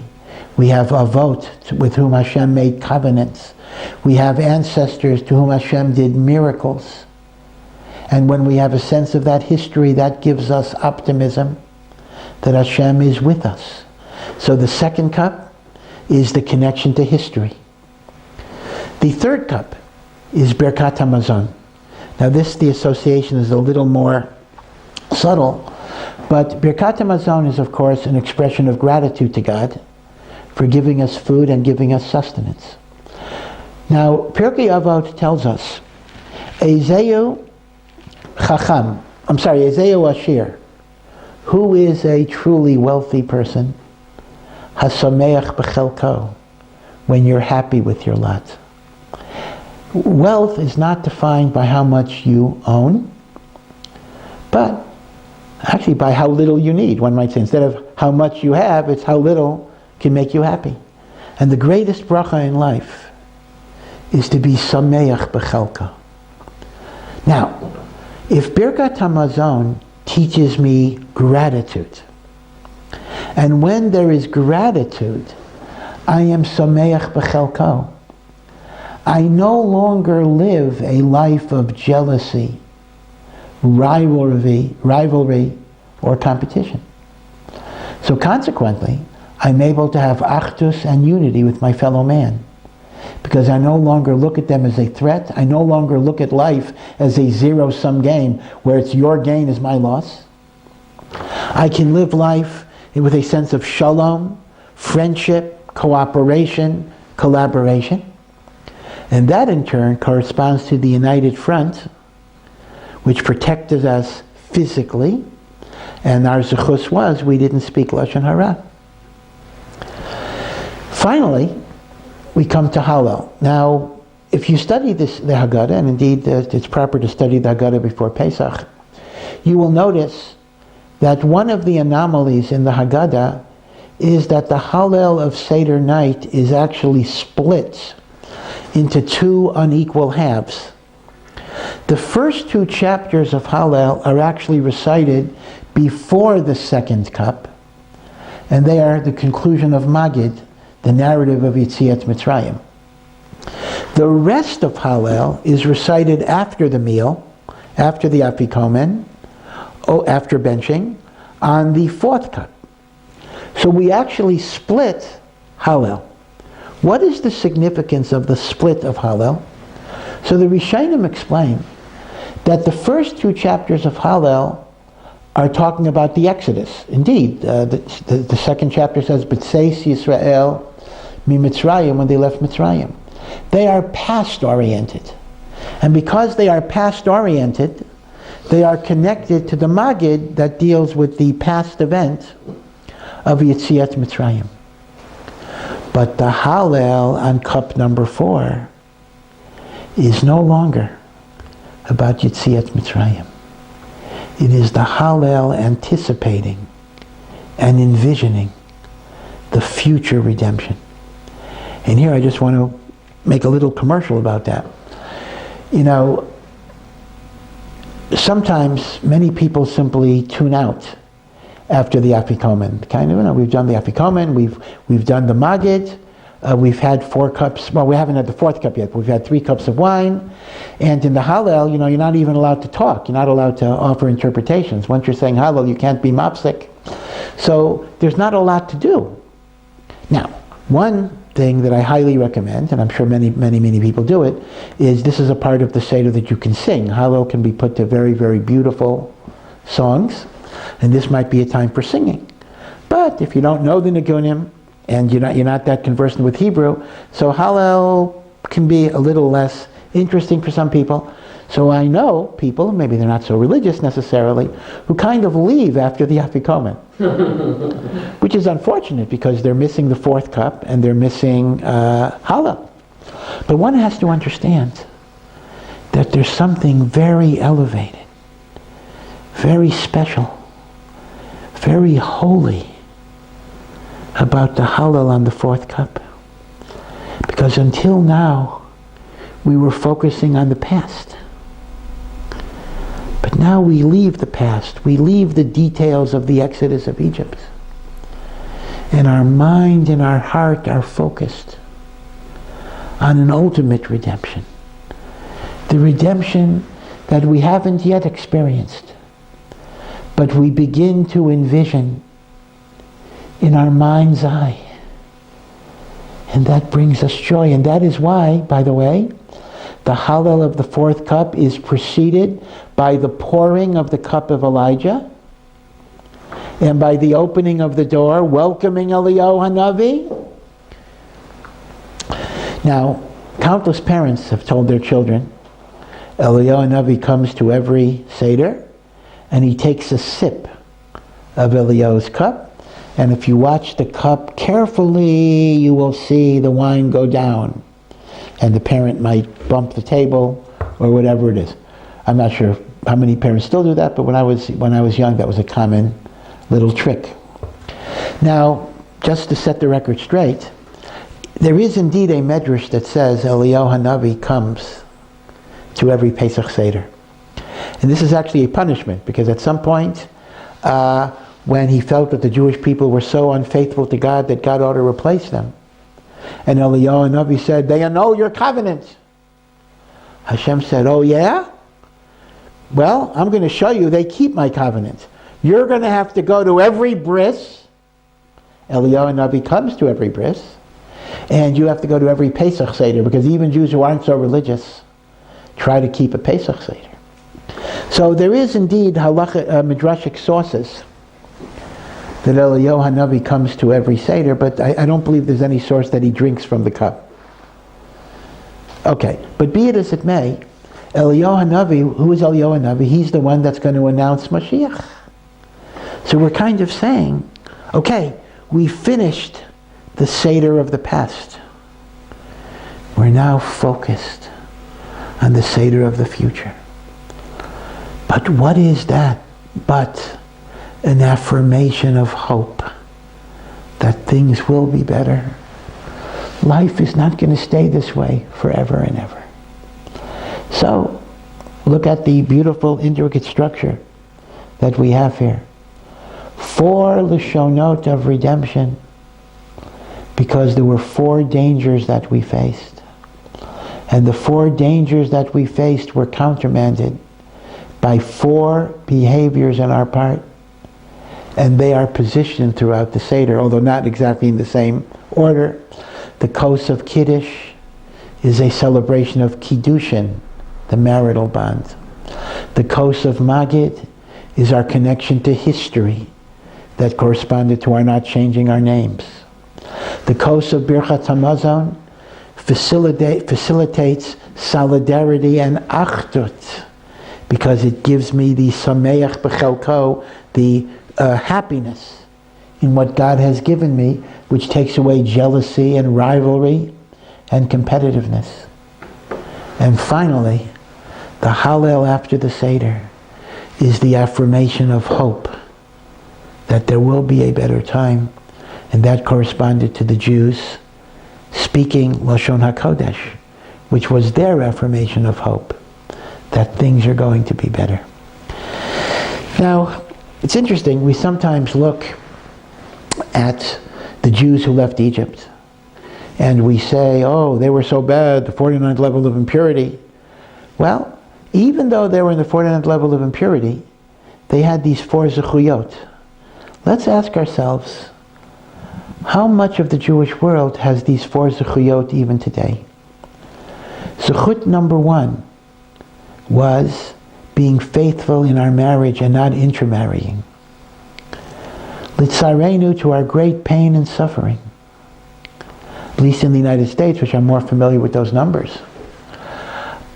We have avot with whom Hashem made covenants. We have ancestors to whom Hashem did miracles. And when we have a sense of that history, that gives us optimism that Hashem is with us. So the second cup is the connection to history. The third cup is Birkat HaMazon. Now the association is a little more subtle, but Birkat HaMazon is of course an expression of gratitude to God for giving us food and giving us sustenance. Now Pirkei Avot tells us, Ezeu Ashir, who is a truly wealthy person? Hasameach b'chelko, when you're happy with your lot. Wealth is not defined by how much you own, but actually by how little you need. One might say, instead of how much you have, it's how little can make you happy. And the greatest bracha in life is to be sameach b'chelka. Now, if Birkat HaMazon teaches me gratitude, and when there is gratitude, I am sameach b'chelko. I no longer live a life of jealousy, rivalry, or competition. So consequently, I'm able to have achdus and unity with my fellow man, because I no longer look at them as a threat. I no longer look at life as a zero-sum game where it's your gain is my loss. I can live life with a sense of shalom, friendship, cooperation, collaboration. And that in turn corresponds to the united front, which protected us physically, and our zechus was we didn't speak Loshon Hara. Finally, we come to Hallel. Now, if you study the Haggadah, and indeed it's proper to study the Haggadah before Pesach, you will notice that one of the anomalies in the Haggadah is that the Hallel of Seder night is actually split into 2 unequal halves. The first 2 chapters of Hallel are actually recited before the second cup, and they are the conclusion of Maggid, the narrative of Yetziat Mitzrayim. The rest of Hallel is recited after the meal, after the Afikomen, after benching, on the fourth cup. So we actually split Hallel. What is the significance of the split of Hallel? So the Rishonim explain that the first two chapters of Hallel are talking about the Exodus. Indeed, the second chapter says, B'tseis Yisrael mi-Mitzrayim, when they left Mitzrayim. They are past-oriented. And because they are past-oriented, they are connected to the Magid that deals with the past event of Yetziat Mitzrayim. But the Hallel on cup number 4 is no longer about Yetziat Mitzrayim. It is the Hallel anticipating and envisioning the future redemption. And here I just want to make a little commercial about that. You know, sometimes many people simply tune out after the Afikomen. Kind of, we've done the Afikomen, we've done the Magid, we've had 4 cups, well, we haven't had the 4th cup yet, but we've had 3 cups of wine. And in the Hallel, you're not even allowed to talk. You're not allowed to offer interpretations. Once you're saying Hallel, you can't be mopsik. So there's not a lot to do. Now, one thing that I highly recommend, and I'm sure many people do it, is this is a part of the Seder that you can sing. Hallel can be put to very, very beautiful songs, and this might be a time for singing. But if you don't know the Nigunim, and you're not that conversant with Hebrew, so Hallel can be a little less interesting for some people. So I know people, maybe they're not so religious necessarily, who kind of leave after the Afikomen. Which is unfortunate because they're missing the 4th cup and they're missing Hallel. But one has to understand that there's something very elevated, very special, very holy about the Hallel on the 4th cup. Because until now, we were focusing on the past. But now we leave the past. We leave the details of the Exodus of Egypt. And our mind and our heart are focused on an ultimate redemption. The redemption that we haven't yet experienced, but we begin to envision in our mind's eye. And that brings us joy. And that is why, by the way, the Hallel of the 4th cup is preceded by the pouring of the cup of Elijah and by the opening of the door, welcoming Eliyahu Hanavi. Now, countless parents have told their children, Eliyahu Hanavi comes to every Seder and he takes a sip of Eliyahu's cup. And if you watch the cup carefully, you will see the wine go down. And the parent might bump the table or whatever it is. I'm not sure how many parents still do that, but when I was young, that was a common little trick. Now, just to set the record straight, there is indeed a medrash that says Eliyahu Hanavi comes to every Pesach Seder. And this is actually a punishment, because at some point, when he felt that the Jewish people were so unfaithful to God that God ought to replace them, and Eliyahu Hanavi said, they annul your covenant. Hashem said, oh yeah? Well, I'm going to show you they keep my covenant. You're going to have to go to every bris. Eliyahu Hanavi comes to every bris. And you have to go to every Pesach Seder, because even Jews who aren't so religious try to keep a Pesach Seder. So there is indeed midrashic sources that Eliyahu Hanavi comes to every Seder, but I don't believe there's any source that he drinks from the cup. Okay, but be it as it may, Eliyahu Hanavi, who is Eliyahu Hanavi? He's the one that's going to announce Mashiach. So we're kind of saying, okay, we finished the Seder of the past. We're now focused on the Seder of the future. But what is that but an affirmation of hope that things will be better? Life is not going to stay this way forever and ever. So, look at the beautiful intricate structure that we have here. 4 Lashonot of redemption, because there were 4 dangers that we faced. And the 4 dangers that we faced were countermanded by 4 behaviors on our part. And they are positioned throughout the Seder, although not exactly in the same order. The Kos of Kiddush is a celebration of Kiddushin, the marital bond. The Kos of Magid is our connection to history that corresponded to our not changing our names. The Kos of Birchat HaMazon facilitates solidarity and achdut, because it gives me the sameach b'chelko, the happiness in what God has given me, which takes away jealousy and rivalry and competitiveness. And finally, the Hallel after the Seder is the affirmation of hope that there will be a better time, and that corresponded to the Jews speaking Loshon HaKodesh, which was their affirmation of hope that things are going to be better. Now, it's interesting, we sometimes look at the Jews who left Egypt and we say, oh, they were so bad, the 49th level of impurity. Well, even though they were in the 49th level of impurity, they had these 4 zechuyot. Let's ask ourselves, how much of the Jewish world has these 4 zechuyot even today? Zechut number 1 was being faithful in our marriage and not intermarrying. Litzarenu, to our great pain and suffering, at least in the United States, which I'm more familiar with those numbers.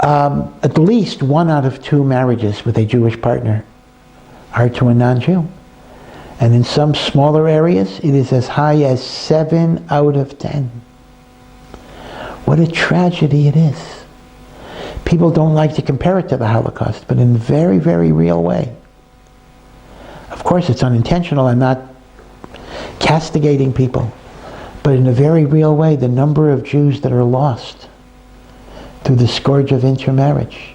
At least 1 out of 2 marriages with a Jewish partner are to a non-Jew. And in some smaller areas, it is as high as 7 out of 10. What a tragedy it is. People don't like to compare it to the Holocaust, but in a very, very real way. Of course, it's unintentional. I'm not castigating people. But in a very real way, the number of Jews that are lost through the scourge of intermarriage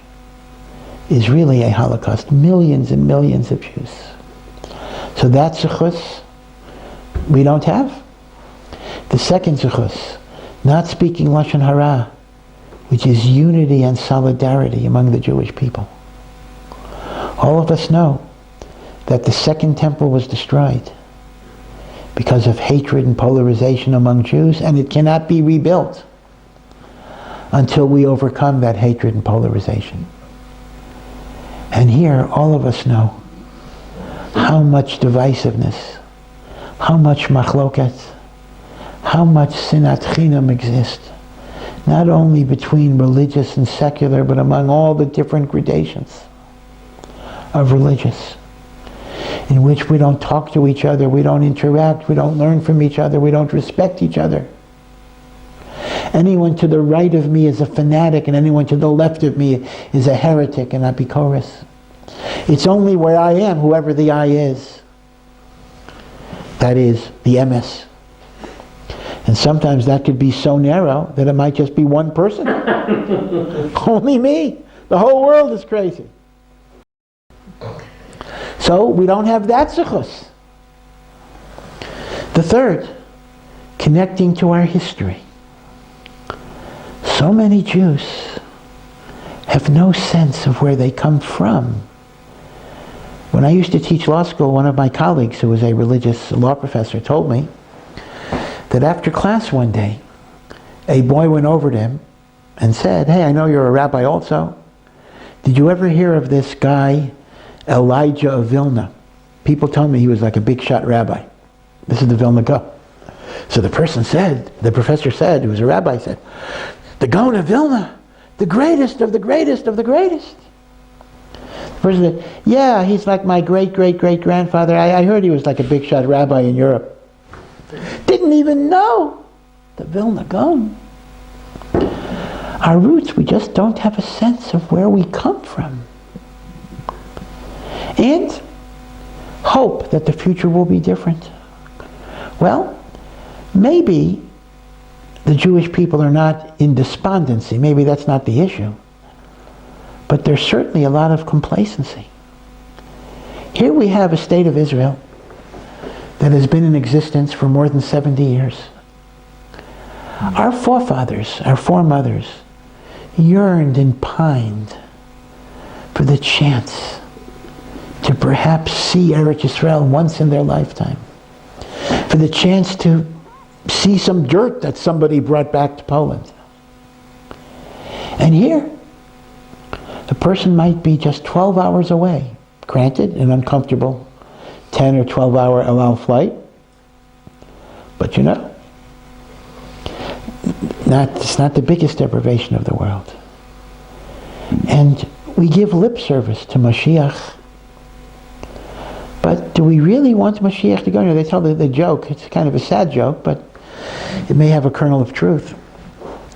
is really a Holocaust. Millions and millions of Jews. So that zechus we don't have. The second zechus, not speaking Loshon Hara, which is unity and solidarity among the Jewish people. All of us know that the second temple was destroyed because of hatred and polarization among Jews, and it cannot be rebuilt until we overcome that hatred and polarization. And here, all of us know how much divisiveness, how much machloket, how much sinat chinam exists, not only between religious and secular, but among all the different gradations of religious, in which we don't talk to each other, we don't interact, we don't learn from each other, we don't respect each other. Anyone to the right of me is a fanatic, and anyone to the left of me is a heretic and apikoros. It's only where I am, whoever the I is, that is the MS. And sometimes that could be so narrow that it might just be one person. Only me. The whole world is crazy. So we don't have that zechus. The third, connecting to our history. So many Jews have no sense of where they come from. When I used to teach law school, one of my colleagues, who was a religious law professor, told me that after class one day, a boy went over to him and said, hey, I know you're a rabbi also. Did you ever hear of this guy, Elijah of Vilna? People tell me he was like a big shot rabbi. This is the Vilna Gaon. So the professor said, who was a rabbi, said, the Gaon of Vilna, the greatest of the greatest of the greatest. The person said, yeah, he's like my great-great-great-grandfather. I heard he was like a big shot rabbi in Europe. Didn't even know the Vilna Gaon. Our roots, we just don't have a sense of where we come from. And hope that the future will be different. Well, maybe the Jewish people are not in despondency. Maybe that's not the issue. But there's certainly a lot of complacency. Here we have a state of Israel that has been in existence for more than 70 years. Our forefathers, our foremothers, yearned and pined for the chance to perhaps see Eretz Yisrael once in their lifetime, for the chance to see some dirt that somebody brought back to Poland. And here, a person might be just 12 hours away, granted an uncomfortable 10 or 12 hour El Al flight, but you know, it's not the biggest deprivation of the world. And we give lip service to Mashiach, but do we really want Mashiach to go? You know, they tell the joke, it's kind of a sad joke, but it may have a kernel of truth,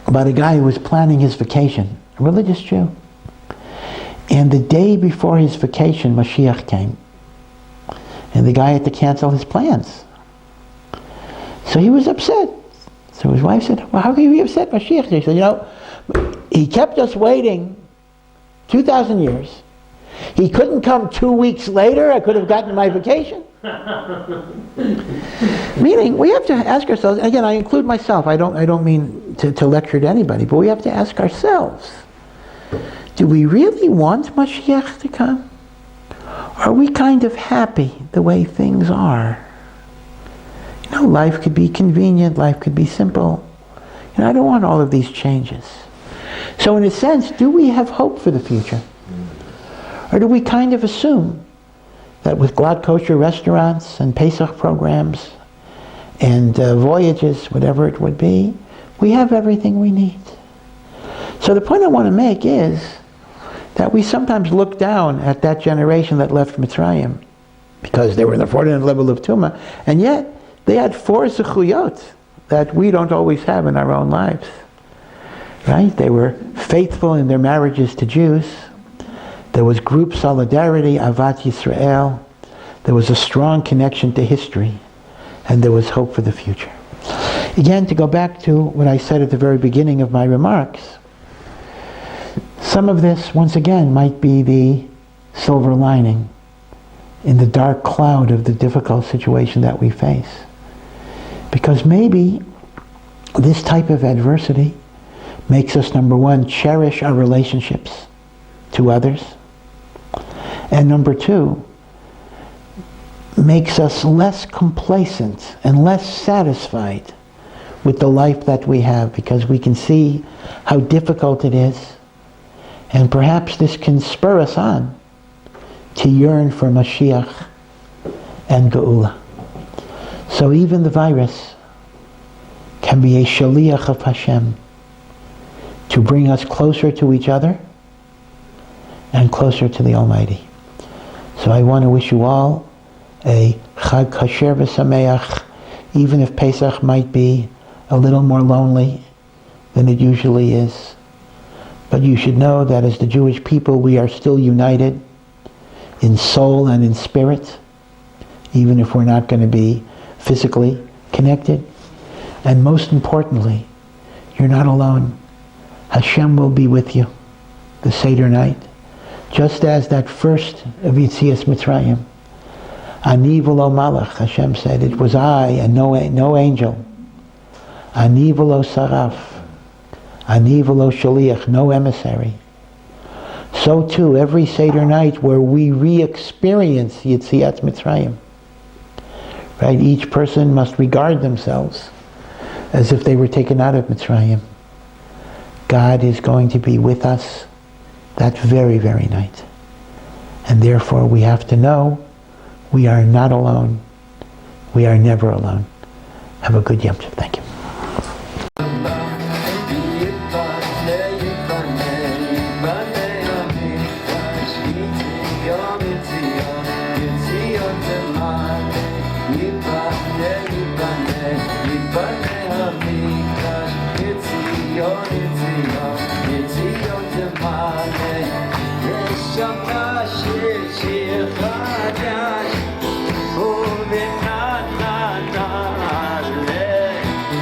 about a guy who was planning his vacation, a religious Jew. And the day before his vacation, Mashiach came. And the guy had to cancel his plans. So he was upset. So his wife said, well, how can you be upset, Mashiach? He said, you know, he kept us waiting 2,000 years. He couldn't come 2 weeks later. I could have gotten my vacation. Meaning, we have to ask ourselves, and again, I include myself. I don't mean to lecture to anybody, but we have to ask ourselves, do we really want Mashiach to come? Are we kind of happy the way things are? You know, life could be convenient, life could be simple. You know, I don't want all of these changes. So in a sense, do we have hope for the future? Or do we kind of assume that with glad kosher restaurants and Pesach programs and voyages, whatever it would be, we have everything we need? So the point I want to make is that we sometimes look down at that generation that left Mitzrayim because they were in the 49th level of Tumah, and yet they had 4 zechuyot that we don't always have in our own lives. Right? They were faithful in their marriages to Jews. There was group solidarity, Avat Yisrael. There was a strong connection to history, and there was hope for the future. Again, to go back to what I said at the very beginning of my remarks, some of this, once again, might be the silver lining in the dark cloud of the difficult situation that we face. Because maybe this type of adversity makes us, number one, cherish our relationships to others, and number two, makes us less complacent and less satisfied with the life that we have, because we can see how difficult it is, and perhaps this can spur us on to yearn for Mashiach and Geula. So even the virus can be a shaliach of Hashem to bring us closer to each other and closer to the Almighty. So I want to wish you all a Chag Kasher v'Sameach, even if Pesach might be a little more lonely than it usually is. But you should know that as the Jewish people, we are still united in soul and in spirit, even if we're not going to be physically connected. And most importantly, you're not alone. Hashem will be with you the Seder night, just as that first of Yitzias Mitzrayim. Ani v'lo malach, Hashem said, it was I and no angel. Ani v'lo saraf. Ani v'lo shaliach, no emissary. So too, every Seder night where we re-experience Yitzias Mitzrayim, right? Each person must regard themselves as if they were taken out of Mitzrayim. God is going to be with us that very, very night. And therefore we have to know we are not alone. We are never alone. Have a good Yom Tov. Thank you. Yiboneh Archives, Yitzchak,